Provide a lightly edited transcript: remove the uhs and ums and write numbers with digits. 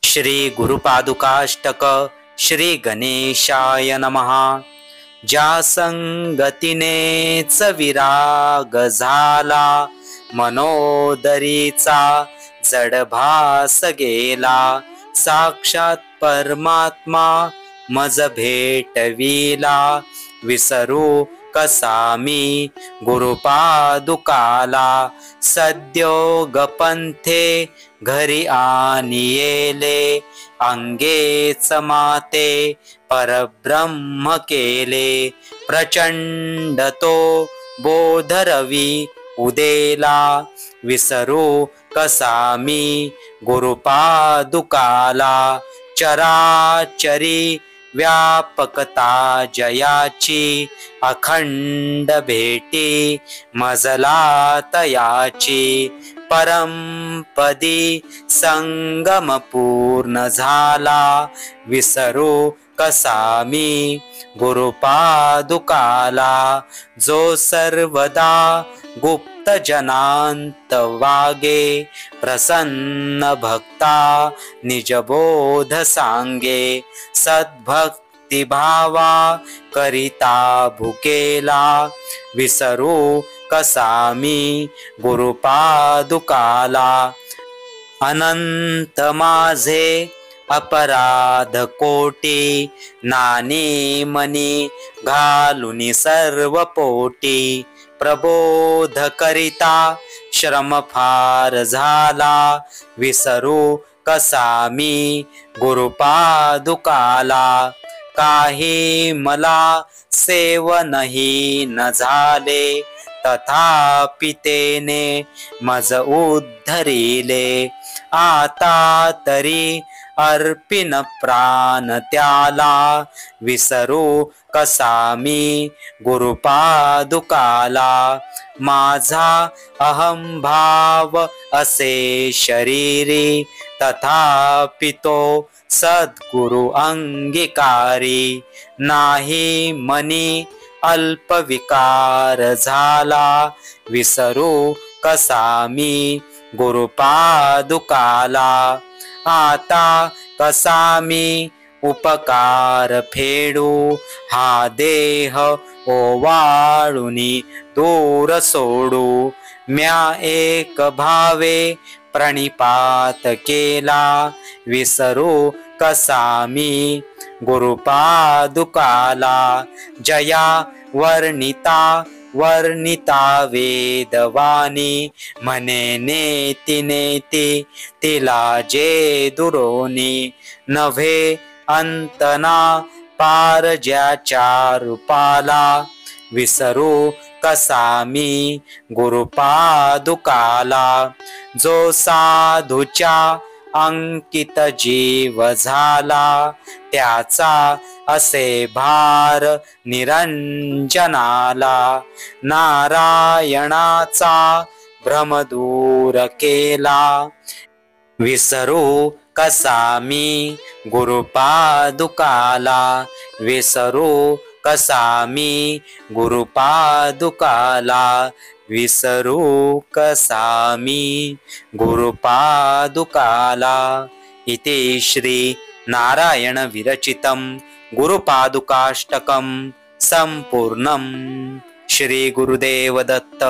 श्री गुरुपादुकाष्टक श्री गणेशाय नमः। ज्या संगतीनेच विराग झाला, मनोदरीचा जडभास गेला। साक्षात परमात्मा मज भेटविला, विसरू कसा मी गुरुपादुकाला। सद्योगपंथे घरी आणिले, अंगेच माते परब्रह्म केले। प्रचंड तो बोधरवी उदेला, विसरू कसा मी गुरुपादुकाला। चराचरी व्यापकता जयाची, अखंड भेटी मजला तयाची। परमपदी संगम पूर्ण झाला, विसरू कसा मी गुरुपादुकाला। जो सर्वदा गुप्त जनांत वागे, प्रसन्न भक्ता निजबोध सांगे। सद्भक्ती भावा करिता भुकेला, विसरू कसा मी गुरुपादुकाला। अनंत माझे अपराध कोटी, नानी मनी घालुनी सर्व पोटी। प्रबोध करिता श्रम फार झाला, विसरू कसा मी गुरुपादुकाला। काही मला सेवनही न झाले, तथापि तेने मज उद्धरिले। आता तरी अर्पिन प्राण त्याला, विसरू कसा मी गुरुपादुकाला। माझा अहंभाव असे शरीरी, तथापि तो सद्गुरु अंगीकारी। नाही मनी अल्प विकार झाला, विसरू कसा मी गुरुपादुकाला। आता कसा मी उपकार फेडू, हा देह ओवाळुनी दूर सोडू। म्या एक भावे प्रणिपात केला, विसरू कसा मी गुरुपादुकाला। जया वर्णिता वर्णिता वेदवाणी, म्हणे नेती नेती तिला जे दुरोनी। नव्हे अंतना पार ज्याच्या रूपाला, विसरू कसा मी गुरुपादुकाला। जो साधूच्या अंकित जीव झाला, त्याचा असे भार निरंजनाला। नारायणाचा भ्रम दूर केला, विसरू कसा मी गुरुपादुकाला। विसरू कसा मी गुरुपादुकाला, विसरू कसा मी गुरुपादुकाला। इति श्री नारायण विरचितं गुरुपादुकाष्टकं संपूर्णं। श्री गुरुदेव दत्त।